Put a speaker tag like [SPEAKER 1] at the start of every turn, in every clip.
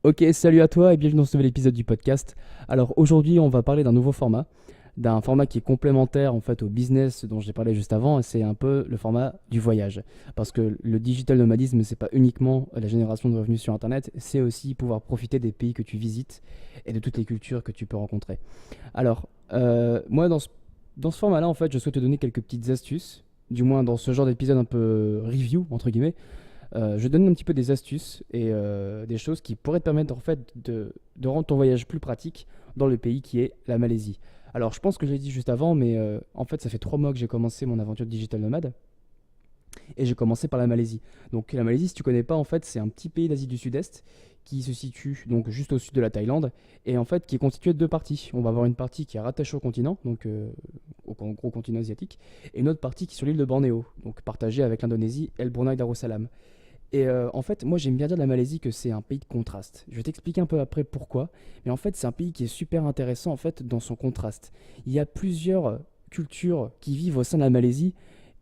[SPEAKER 1] Ok, salut à toi et bienvenue dans ce nouvel épisode du podcast. Alors aujourd'hui, on va parler d'un format qui est complémentaire en fait au business dont j'ai parlé juste avant, et c'est un peu le format du voyage. Parce que le digital nomadisme, c'est pas uniquement la génération de revenus sur Internet, c'est aussi pouvoir profiter des pays que tu visites et de toutes les cultures que tu peux rencontrer. Alors, moi dans ce format-là, en fait, je souhaite te donner quelques petites astuces, du moins dans ce genre d'épisode un peu review entre guillemets. Je donne un petit peu des astuces et des choses qui pourraient te permettre en fait de rendre ton voyage plus pratique dans le pays qui est la Malaisie. Alors je pense que je l'ai dit juste avant, mais en fait ça fait 3 mois que j'ai commencé mon aventure de digital nomade et j'ai commencé par la Malaisie. Donc la Malaisie, si tu connais pas, en fait c'est un petit pays d'Asie du Sud-Est qui se situe donc juste au sud de la Thaïlande et en fait qui est constitué de deux parties. On va avoir une partie qui est rattachée au continent, donc au gros continent asiatique, et une autre partie qui est sur l'île de Bornéo, donc partagée avec l'Indonésie et le Brunei Darussalam. Et en fait, moi j'aime bien dire de la Malaisie que c'est un pays de contraste. Je vais t'expliquer un peu après pourquoi. Mais en fait, c'est un pays qui est super intéressant en fait dans son contraste. Il y a plusieurs cultures qui vivent au sein de la Malaisie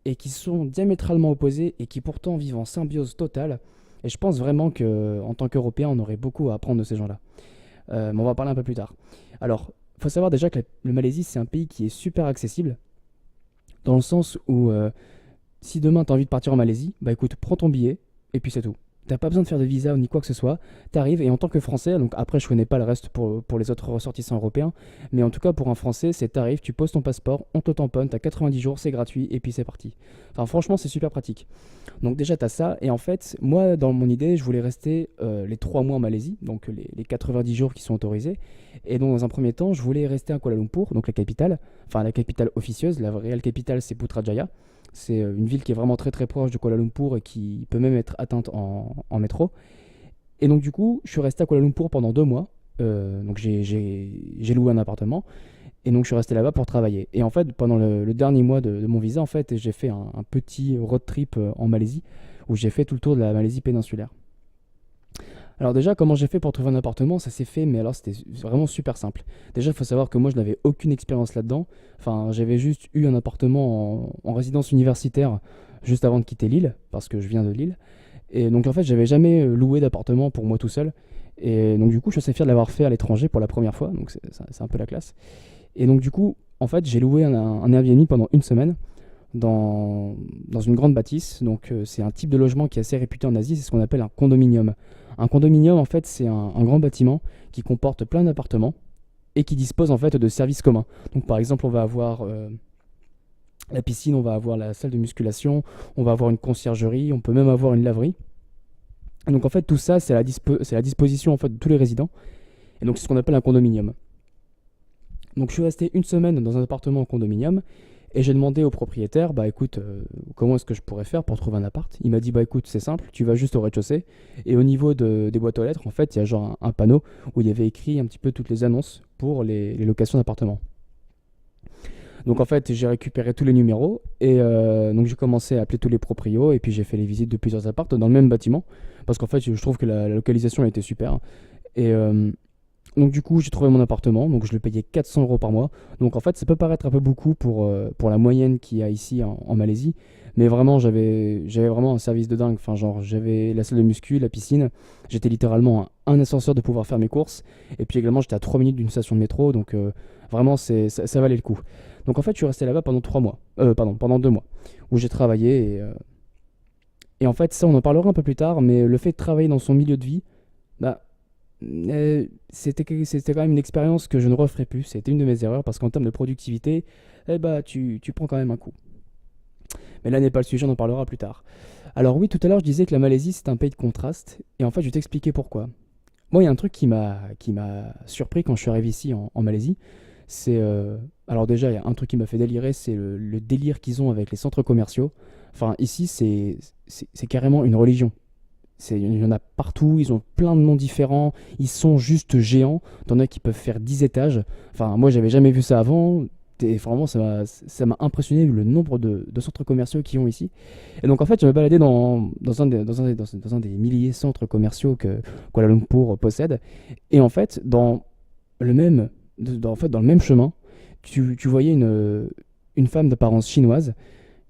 [SPEAKER 1] et qui sont diamétralement opposées et qui pourtant vivent en symbiose totale. Et je pense vraiment que en tant qu'Européens, on aurait beaucoup à apprendre de ces gens-là. Mais on va en parler un peu plus tard. Alors, il faut savoir déjà que le Malaisie, c'est un pays qui est super accessible dans le sens où si demain tu as envie de partir en Malaisie, bah écoute, prends ton billet et puis c'est tout. T'as pas besoin de faire de visa ou ni quoi que ce soit. T'arrives et en tant que Français, donc après je connais pas le reste pour les autres ressortissants européens, mais en tout cas pour un Français, c'est t'arrives, tu poses ton passeport, on te tamponne, t'as 90 jours, c'est gratuit et puis c'est parti. Enfin franchement c'est super pratique. Donc déjà t'as ça et en fait moi dans mon idée je voulais rester les 3 mois en Malaisie, donc les 90 jours qui sont autorisés. Et donc dans un premier temps je voulais rester à Kuala Lumpur, donc la capitale, enfin la capitale officieuse, la réelle capitale c'est Putrajaya. C'est une ville qui est vraiment très très proche de Kuala Lumpur et qui peut même être atteinte en métro. Et donc du coup, je suis resté à Kuala Lumpur pendant 2 mois. Donc j'ai loué un appartement et donc je suis resté là-bas pour travailler. Et en fait, pendant le dernier mois de mon visa, en fait, j'ai fait un petit road trip en Malaisie où j'ai fait tout le tour de la Malaisie péninsulaire. Alors déjà, comment j'ai fait pour trouver un appartement? Ça s'est fait, mais alors c'était vraiment super simple. Déjà, il faut savoir que moi, je n'avais aucune expérience là-dedans. Enfin, j'avais juste eu un appartement en résidence universitaire juste avant de quitter l'île, parce que je viens de l'île. Et donc, en fait, j'avais jamais loué d'appartement pour moi tout seul. Et donc, du coup, je suis assez fier de l'avoir fait à l'étranger pour la première fois. Donc, c'est un peu la classe. Et donc, du coup, en fait, j'ai loué un Airbnb pendant une semaine dans une grande bâtisse. Donc c'est un type de logement qui est assez réputé en Asie, c'est ce qu'on appelle un condominium. Un condominium, en fait, c'est un grand bâtiment qui comporte plein d'appartements et qui dispose en fait de services communs. Donc par exemple, on va avoir la piscine, on va avoir la salle de musculation, on va avoir une conciergerie, on peut même avoir une laverie. Et donc en fait, tout ça, c'est la disposition en fait de tous les résidents. Et donc c'est ce qu'on appelle un condominium. Donc je suis resté une semaine dans un appartement en condominium et j'ai demandé au propriétaire, bah écoute, comment est-ce que je pourrais faire pour trouver un appart? Il m'a dit, bah écoute, c'est simple, tu vas juste au rez-de-chaussée et au niveau des boîtes aux lettres, en fait, il y a genre un panneau où il y avait écrit un petit peu toutes les annonces pour les locations d'appartements. Donc en fait, j'ai récupéré tous les numéros et donc j'ai commencé à appeler tous les proprios et puis j'ai fait les visites de plusieurs appartements dans le même bâtiment parce qu'en fait, je trouve que la localisation était super. Et donc du coup, j'ai trouvé mon appartement, donc je le payais 400 euros par mois. Donc en fait, ça peut paraître un peu beaucoup pour la moyenne qu'il y a ici en Malaisie, mais vraiment, j'avais vraiment un service de dingue. Enfin, genre, j'avais la salle de muscu, la piscine, j'étais littéralement à un ascenseur de pouvoir faire mes courses, et puis également, j'étais à 3 minutes d'une station de métro, donc vraiment, ça valait le coup. Donc en fait, je suis resté là-bas pendant 3 mois, pardon, pendant 2 mois, où j'ai travaillé, et en fait, ça, on en parlera un peu plus tard, mais le fait de travailler dans son milieu de vie, bah, c'était quand même une expérience que je ne referai plus. C'était une de mes erreurs parce qu'en termes de productivité, eh bah, tu prends quand même un coup. Mais là n'est pas le sujet, on en parlera plus tard. Alors oui, tout à l'heure je disais que la Malaisie c'est un pays de contraste et en fait je vais t'expliquer pourquoi. Moi il y a un truc qui m'a surpris quand je suis arrivé ici en Malaisie. C'est alors déjà il y a un truc qui m'a fait délirer, c'est le délire qu'ils ont avec les centres commerciaux. Enfin ici c'est carrément une religion. Il y en a partout, ils ont plein de noms différents, ils sont juste géants. T'en as qui peuvent faire 10 étages. Enfin, moi, j'avais jamais vu ça avant. Et vraiment, ça m'a impressionné le nombre de centres commerciaux qu'ils ont ici. Et donc, en fait, je me baladais dans un des milliers de centres commerciaux que Kuala Lumpur possède. Et en fait, dans le même chemin, tu voyais une femme d'apparence chinoise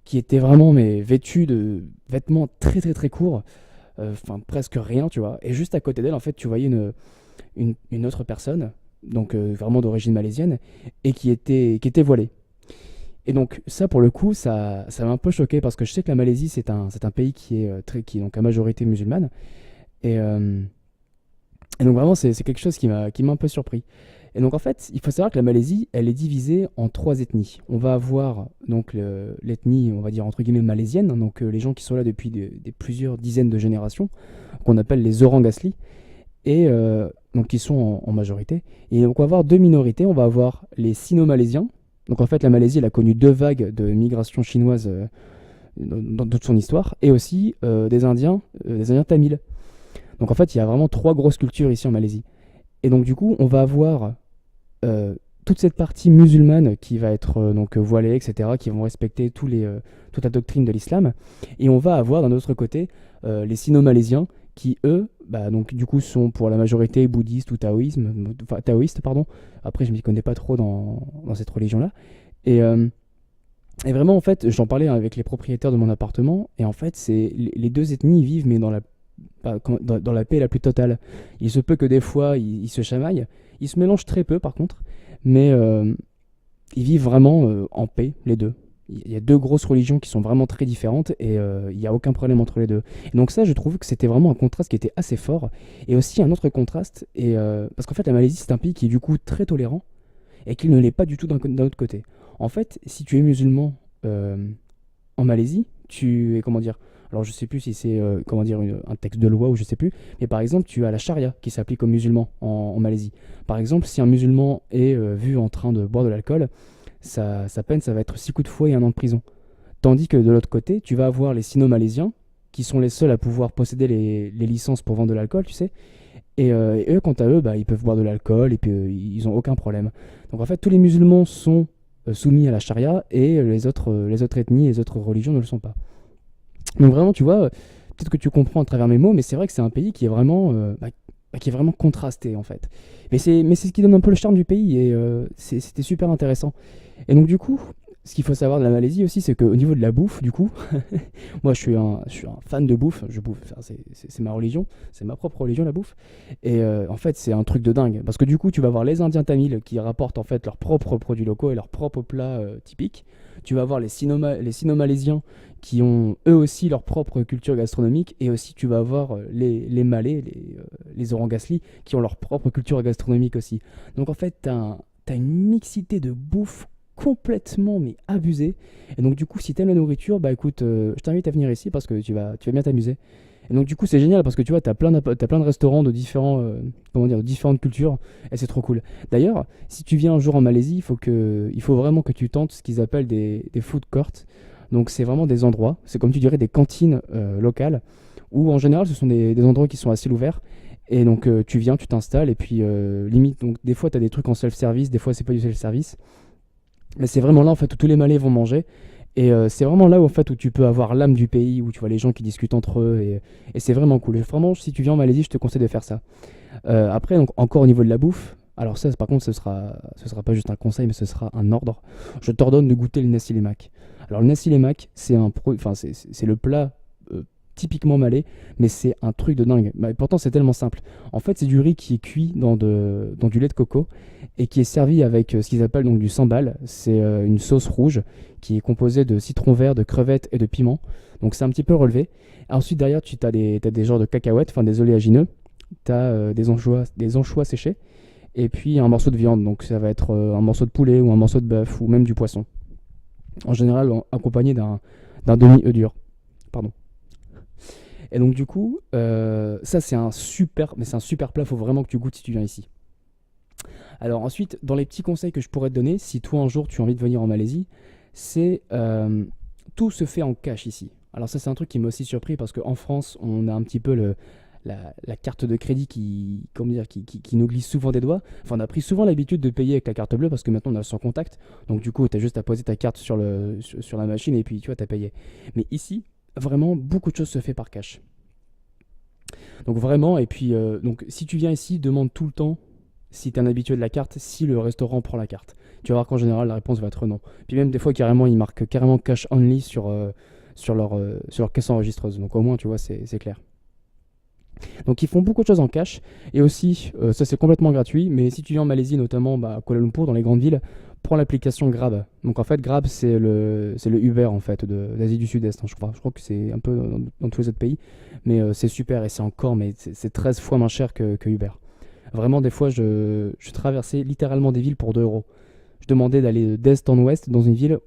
[SPEAKER 1] qui était vraiment mais, vêtue de vêtements très très très courts enfin presque rien, tu vois. Et juste à côté d'elle, en fait, tu voyais une autre personne, donc vraiment d'origine malaisienne, et qui était voilée. Et donc ça, pour le coup, ça m'a un peu choqué parce que je sais que la Malaisie, c'est un pays qui est donc à majorité musulmane. Et, euh, et donc vraiment, c'est quelque chose qui m'a un peu surpris. Et donc en fait, il faut savoir que la Malaisie, elle est divisée en trois ethnies. On va avoir donc l'ethnie, on va dire entre guillemets malaisienne, hein, donc les gens qui sont là depuis des plusieurs dizaines de générations, qu'on appelle les Orang Asli, et donc qui sont en majorité. Et donc on va avoir deux minorités. On va avoir les Sino-Malaisiens. Donc en fait, la Malaisie, elle a connu deux vagues de migration chinoise dans toute son histoire, et aussi des Indiens tamils. Donc en fait, il y a vraiment trois grosses cultures ici en Malaisie. Et donc du coup, on va avoir toute cette partie musulmane qui va être donc voilée, etc., qui vont respecter toute la doctrine de l'islam. Et on va avoir d'un autre côté les sino-malaisiens qui, eux, bah, donc, du coup, sont pour la majorité bouddhistes ou enfin, taoïstes, pardon. Après, je ne m'y connais pas trop dans cette religion-là. Et, euh, et vraiment, en fait, j'en parlais avec les propriétaires de mon appartement, et en fait, les deux ethnies vivent, mais dans la paix la plus totale. Il se peut que des fois, ils se chamaillent. Ils se mélangent très peu, par contre, mais ils vivent vraiment en paix, les deux. Il y a deux grosses religions qui sont vraiment très différentes et il n'y a aucun problème entre les deux. Et donc ça, je trouve que c'était vraiment un contraste qui était assez fort. Et aussi un autre contraste, parce qu'en fait, la Malaisie, c'est un pays qui est du coup très tolérant et qui ne l'est pas du tout d'un autre côté. En fait, si tu es musulman en Malaisie, tu es, comment dire, alors je sais plus si c'est comment dire un texte de loi ou je sais plus, mais par exemple tu as la charia qui s'applique aux musulmans en Malaisie. Par exemple, si un musulman est vu en train de boire de l'alcool, sa peine ça va être 6 coups de fouet et 1 an de prison. Tandis que de l'autre côté, tu vas avoir les sino-malaisiens qui sont les seuls à pouvoir posséder les licences pour vendre de l'alcool, tu sais. Et eux, quant à eux, bah, ils peuvent boire de l'alcool et puis ils n'ont aucun problème. Donc en fait, tous les musulmans sont soumis à la charia et les autres ethnies, les autres religions ne le sont pas. Donc vraiment, tu vois, peut-être que tu comprends à travers mes mots, mais c'est vrai que c'est un pays qui est vraiment contrasté en fait. Mais c'est ce qui donne un peu le charme du pays et c'était super intéressant. Et donc du coup, ce qu'il faut savoir de la Malaisie aussi, c'est qu'au niveau de la bouffe, du coup, moi je suis un fan de bouffe, je bouffe, enfin, c'est ma religion, c'est ma propre religion la bouffe. Et en fait, c'est un truc de dingue, parce que du coup, tu vas voir les Indiens tamils qui rapportent en fait leurs propres produits locaux et leurs propres plats typiques. Tu vas voir les Sino-Malaisiens qui ont eux aussi leur propre culture gastronomique, et aussi tu vas avoir les Malais, les Orang Asli, qui ont leur propre culture gastronomique aussi. Donc en fait, t'as une mixité de bouffe complètement mais abusée. Et donc du coup, si t'aimes la nourriture, bah écoute, je t'invite à venir ici parce que tu vas bien t'amuser. Et donc du coup, c'est génial parce que tu vois, t'as plein de restaurants de de différentes cultures, et c'est trop cool. D'ailleurs, si tu viens un jour en Malaisie, il faut vraiment que tu tentes ce qu'ils appellent des food courts. Donc c'est vraiment des endroits, c'est comme tu dirais des cantines locales, où en général ce sont des endroits qui sont assez ouverts. Et donc tu viens, tu t'installes, et puis limite, donc des fois tu as des trucs en self-service, des fois c'est pas du self-service. Mais c'est vraiment là en fait où tous les Malais vont manger. Et c'est vraiment là où, en fait, où tu peux avoir l'âme du pays, où tu vois les gens qui discutent entre eux. Et c'est vraiment cool. Et vraiment, si tu viens en Malaisie, je te conseille de faire ça. Après, donc, encore au niveau de la bouffe, alors ça, par contre, ce sera pas juste un conseil, mais ce sera un ordre. Je t'ordonne de goûter le nasi lemak. Alors, le nasi lemak, enfin, c'est le plat typiquement malais, mais c'est un truc de dingue. Mais pourtant, c'est tellement simple. En fait, c'est du riz qui est cuit dans du lait de coco et qui est servi avec ce qu'ils appellent donc du sambal. C'est une sauce rouge qui est composée de citron vert, de crevettes et de piment. Donc, c'est un petit peu relevé. Ensuite, derrière, tu as des genres de cacahuètes, enfin des oléagineux. Tu as des anchois séchés et puis un morceau de viande. Donc, ça va être un morceau de poulet ou un morceau de bœuf ou même du poisson. En général, accompagné d'un demi-œuf dur. Pardon. Et donc du coup, ça c'est un super plat, faut vraiment que tu goûtes si tu viens ici. Alors ensuite, dans les petits conseils que je pourrais te donner, si toi un jour tu as envie de venir en Malaisie, c'est tout se fait en cash ici. Alors ça c'est un truc qui m'a aussi surpris parce qu'en France, on a un petit peu la carte de crédit qui nous glisse souvent des doigts. Enfin, on a pris souvent l'habitude de payer avec la carte bleue parce que maintenant on a sans contact. Donc du coup, tu as juste à poser ta carte sur la machine et puis tu vois, tu as payé. Mais ici, vraiment, beaucoup de choses se fait par cash. Donc vraiment, et puis donc si tu viens ici, demande tout le temps si tu es un habitué de la carte, si le restaurant prend la carte. Tu vas voir qu'en général la réponse va être non. Puis même des fois carrément ils marquent carrément cash only sur leur caisse enregistreuse. Donc au moins tu vois c'est clair. Donc ils font beaucoup de choses en cash. Et aussi, ça c'est complètement gratuit, mais si tu viens en Malaisie, notamment à Kuala Lumpur, dans les grandes villes, prends l'application Grab. Donc en fait, Grab c'est le Uber en fait d'Asie du Sud-Est, hein, je crois. Je crois que c'est un peu dans tous les autres pays, mais c'est super et c'est encore, mais c'est 13 fois moins cher que Uber. Vraiment, des fois, je traversais littéralement des villes pour 2 euros. Je demandais d'aller d'est en ouest dans une ville,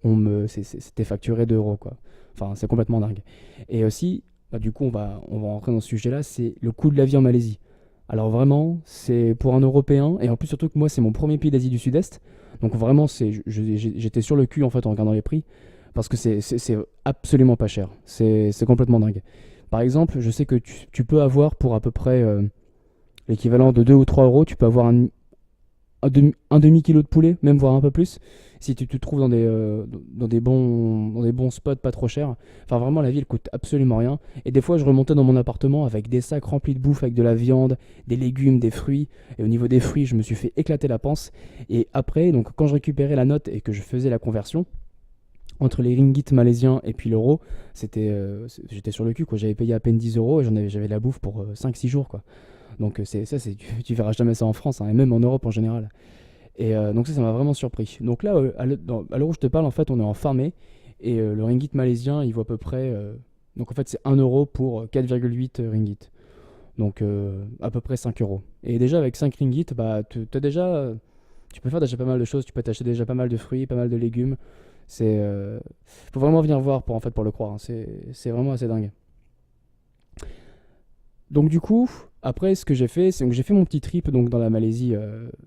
[SPEAKER 1] c'était facturé 2 euros, quoi. Enfin, c'est complètement dingue. Et aussi, du coup, on va rentrer dans ce sujet-là, c'est le coût de la vie en Malaisie. Alors vraiment, c'est pour un Européen, et en plus surtout que moi, c'est mon premier pays d'Asie du Sud-Est, donc vraiment, j'étais sur le cul en fait en regardant les prix, parce que c'est absolument pas cher. C'est complètement dingue. Par exemple, je sais que tu peux avoir pour à peu près l'équivalent de 2 ou 3 euros, tu peux avoir un demi-kilo de poulet, même voire un peu plus, si tu te trouves dans des bons spots pas trop chers. Enfin, vraiment, la ville coûte absolument rien. Et des fois, je remontais dans mon appartement avec des sacs remplis de bouffe, avec de la viande, des légumes, des fruits. Et au niveau des fruits, je me suis fait éclater la panse. Et après, donc, quand je récupérais la note et que je faisais la conversion, entre les ringgits malaisiens et puis l'euro, j'étais sur le cul, quoi. J'avais payé à peine 10 euros et j'avais de la bouffe pour 5-6 jours, quoi. Donc tu verras jamais ça en France, hein, et même en Europe en général. Et donc ça m'a vraiment surpris. Donc là, à l'heure où je te parle, en fait, on est en fin mai, et le ringgit malaisien, il vaut à peu près... donc en fait, c'est 1 euro pour 4,8 ringgit. Donc à peu près 5 euros. Et déjà, avec 5 ringgit, tu peux faire déjà pas mal de choses. Tu peux t'acheter déjà pas mal de fruits, pas mal de légumes. Faut vraiment venir voir pour le croire, hein. C'est vraiment assez dingue. Donc du coup, après ce que j'ai fait, c'est que j'ai fait mon petit trip donc dans la Malaisie,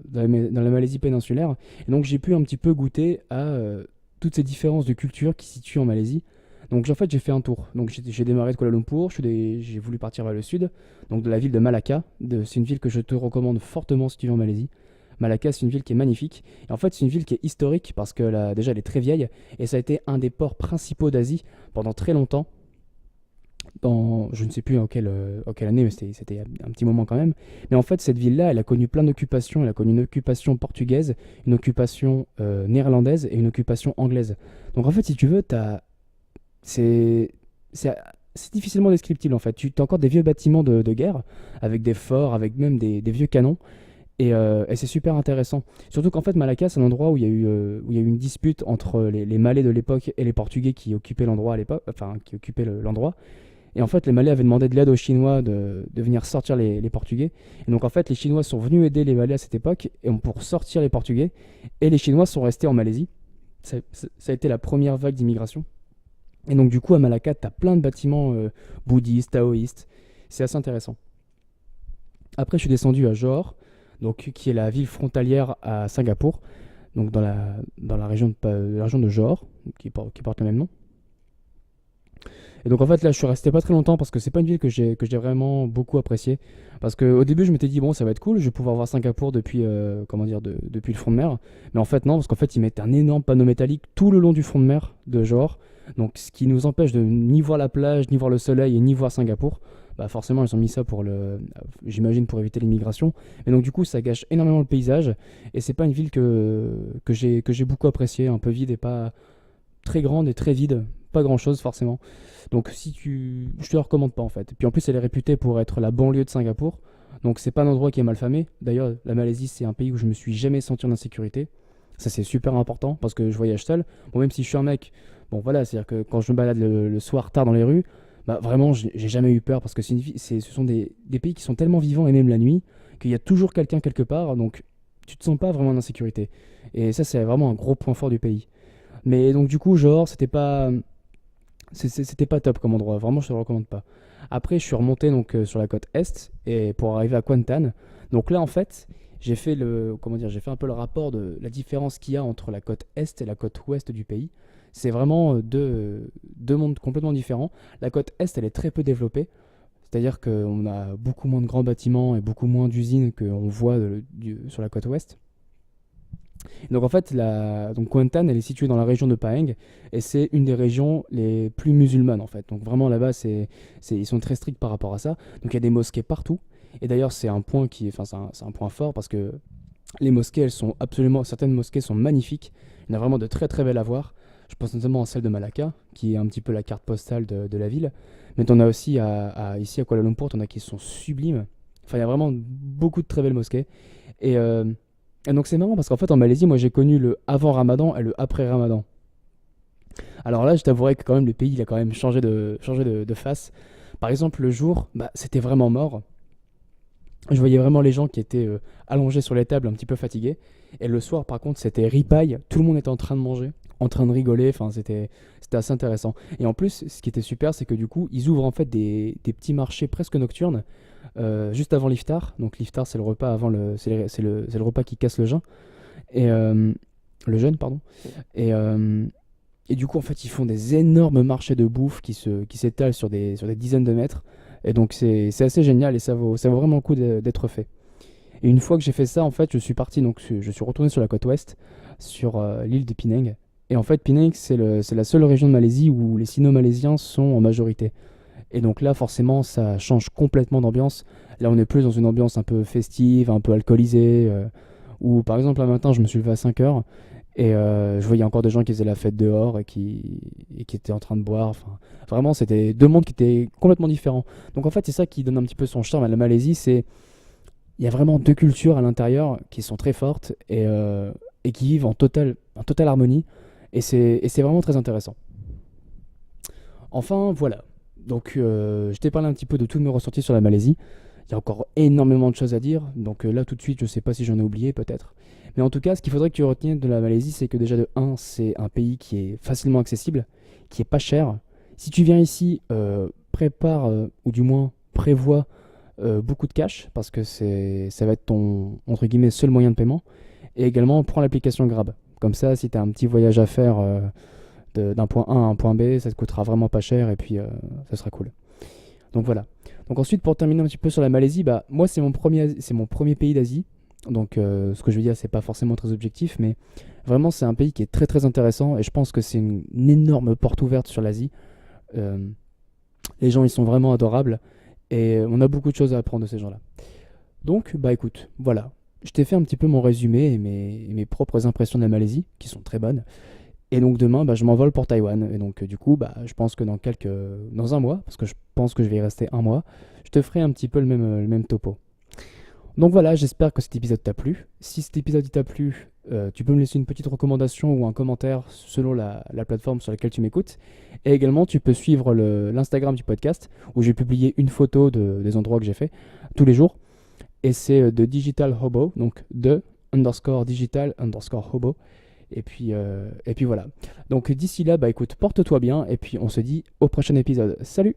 [SPEAKER 1] dans la Malaisie péninsulaire, et donc j'ai pu un petit peu goûter à toutes ces différences de culture qui se situent en Malaisie. Donc en fait j'ai fait un tour. Donc j'ai démarré de Kuala Lumpur, j'ai voulu partir vers le sud, donc de la ville de Malacca. C'est une ville que je te recommande fortement si tu viens en Malaisie. Malacca, c'est une ville qui est magnifique. Et en fait, c'est une ville qui est historique parce que déjà, elle est très vieille et ça a été un des ports principaux d'Asie pendant très longtemps, je ne sais plus en quelle année, mais c'était un petit moment quand même. Mais en fait, cette ville-là, elle a connu plein d'occupations. Elle a connu une occupation portugaise, une occupation néerlandaise et une occupation anglaise. Donc en fait, si tu veux, c'est c'est c'est difficilement descriptible en fait. Tu as encore des vieux bâtiments de guerre, avec des forts, avec même des vieux canons. Et c'est super intéressant. Surtout qu'en fait, Malacca, c'est un endroit où il y a eu une dispute entre les Malais de l'époque et les Portugais qui occupaient l'endroit à l'époque, enfin, qui occupaient l'endroit. Et en fait, les Malais avaient demandé de l'aide aux Chinois de venir sortir les Portugais. Et donc, en fait, les Chinois sont venus aider les Malais à cette époque pour sortir les Portugais. Et les Chinois sont restés en Malaisie. Ça a été la première vague d'immigration. Et donc, du coup, à Malacca, tu as plein de bâtiments bouddhistes, taoïstes. C'est assez intéressant. Après, je suis descendu à Johor, donc, qui est la ville frontalière à Singapour, donc dans la région de Johor, qui porte le même nom. Et donc en fait là je suis resté pas très longtemps parce que c'est pas une ville que j'ai vraiment beaucoup appréciée. Parce qu'au début je m'étais dit bon ça va être cool, je vais pouvoir voir Singapour depuis comment dire depuis le front de mer. Mais en fait non, parce qu'en fait ils mettent un énorme panneau métallique tout le long du front de mer de Johor. Donc ce qui nous empêche de ni voir la plage, ni voir le soleil et ni voir Singapour. Bah forcément ils ont mis ça j'imagine pour éviter l'immigration. Mais donc du coup ça gâche énormément le paysage. Et c'est pas une ville que j'ai beaucoup appréciée, un peu vide et pas très grande et très vide, pas grand chose forcément. Donc je te la recommande pas en fait. Puis en plus elle est réputée pour être la banlieue de Singapour. Donc c'est pas un endroit qui est mal famé. D'ailleurs la Malaisie c'est un pays où je me suis jamais senti en insécurité. Ça c'est super important parce que je voyage seul. Bon même si je suis un mec, bon voilà, c'est-à-dire que quand je me balade le soir tard dans les rues, bah vraiment j'ai jamais eu peur parce que ce sont des pays qui sont tellement vivants et même la nuit qu'il y a toujours quelqu'un quelque part. Donc tu te sens pas vraiment en insécurité. Et ça c'est vraiment un gros point fort du pays. Mais donc du coup, genre, c'était pas top comme endroit. Vraiment, je te le recommande pas. Après, je suis remonté donc sur la côte est et pour arriver à Kuantan. Donc là, en fait, j'ai fait un peu le rapport de la différence qu'il y a entre la côte est et la côte ouest du pays. C'est vraiment deux mondes complètement différents. La côte est, elle est très peu développée. C'est-à-dire qu'on a beaucoup moins de grands bâtiments et beaucoup moins d'usines qu'on voit sur la côte ouest. Donc en fait, donc Kuantan, elle est située dans la région de Pahang et c'est une des régions les plus musulmanes en fait. Donc vraiment là-bas, ils sont très stricts par rapport à ça. Donc il y a des mosquées partout. Et d'ailleurs, c'est un point c'est un point fort parce que les mosquées, certaines mosquées sont magnifiques. Il y en a vraiment de très très belles à voir. Je pense notamment à celle de Malacca, qui est un petit peu la carte postale de la ville. Mais t'en as aussi ici à Kuala Lumpur, t'en as qui sont sublimes. Enfin, il y a vraiment beaucoup de très belles mosquées. Et, euh, et donc c'est marrant parce qu'en fait en Malaisie, moi j'ai connu le avant Ramadan et le après Ramadan. Alors là, je t'avouerais que quand même le pays il a quand même changé de face. Par exemple, le jour, bah, c'était vraiment mort. Je voyais vraiment les gens qui étaient allongés sur les tables, un petit peu fatigués. Et le soir, par contre, c'était ripaille. Tout le monde était en train de manger, en train de rigoler. Enfin, c'était assez intéressant. Et en plus, ce qui était super, c'est que du coup, ils ouvrent en fait des petits marchés presque nocturnes juste avant l'iftar. Donc l'iftar, c'est le repas avant c'est le repas qui casse le jeûne, pardon. Et, euh, et du coup, en fait, ils font des énormes marchés de bouffe qui s'étalent sur des dizaines de mètres. Et donc, c'est assez génial et ça vaut vraiment le coup d'être fait. Et une fois que j'ai fait ça, en fait, je suis parti, donc je suis retourné sur la côte ouest, sur l'île de Penang. Et en fait, Penang, c'est la seule région de Malaisie où les Sino-Malaisiens sont en majorité. Et donc là, forcément, ça change complètement d'ambiance. Là, on est plus dans une ambiance un peu festive, un peu alcoolisée. Où, par exemple, un matin, je me suis levé à 5 heures et je voyais encore des gens qui faisaient la fête dehors et qui étaient en train de boire. Enfin, vraiment, c'était deux mondes qui étaient complètement différents. Donc en fait, c'est ça qui donne un petit peu son charme à la Malaisie. C'est il y a vraiment deux cultures à l'intérieur qui sont très fortes et qui vivent en totale harmonie. Et c'est vraiment très intéressant. Enfin, voilà. Donc, je t'ai parlé un petit peu de tous mes ressentis sur la Malaisie. Il y a encore énormément de choses à dire. Donc là, tout de suite, je sais pas si j'en ai oublié, peut-être. Mais en tout cas, ce qu'il faudrait que tu retiennes de la Malaisie, c'est que déjà de un, c'est un pays qui est facilement accessible, qui est pas cher. Si tu viens ici, prépare, ou du moins prévois beaucoup de cash, parce que ça va être ton, entre guillemets, seul moyen de paiement. Et également, prends l'application Grab. Comme ça, si tu as un petit voyage à faire d'un point A à un point B, ça te coûtera vraiment pas cher et puis ça sera cool. Donc voilà. Donc ensuite, pour terminer un petit peu sur la Malaisie, bah moi c'est mon premier pays d'Asie. Donc ce que je veux dire, c'est pas forcément très objectif, mais vraiment c'est un pays qui est très très intéressant et je pense que c'est une énorme porte ouverte sur l'Asie. Euh, les gens ils sont vraiment adorables et on a beaucoup de choses à apprendre de ces gens-là. Donc bah écoute, voilà. Je t'ai fait un petit peu mon résumé et mes propres impressions de la Malaisie, qui sont très bonnes. Et donc demain, bah, je m'envole pour Taïwan. Et donc du coup, bah, je pense que dans un mois, parce que je pense que je vais y rester un mois, je te ferai un petit peu le même topo. Donc voilà, j'espère que cet épisode t'a plu. Si cet épisode il t'a plu, tu peux me laisser une petite recommandation ou un commentaire selon la plateforme sur laquelle tu m'écoutes. Et également, tu peux suivre l'Instagram du podcast, où j'ai publié une photo des endroits que j'ai fait tous les jours. Et c'est de Digital Hobo, donc de underscore digital underscore hobo. Et puis voilà. Donc d'ici là, bah écoute, porte-toi bien et puis on se dit au prochain épisode. Salut!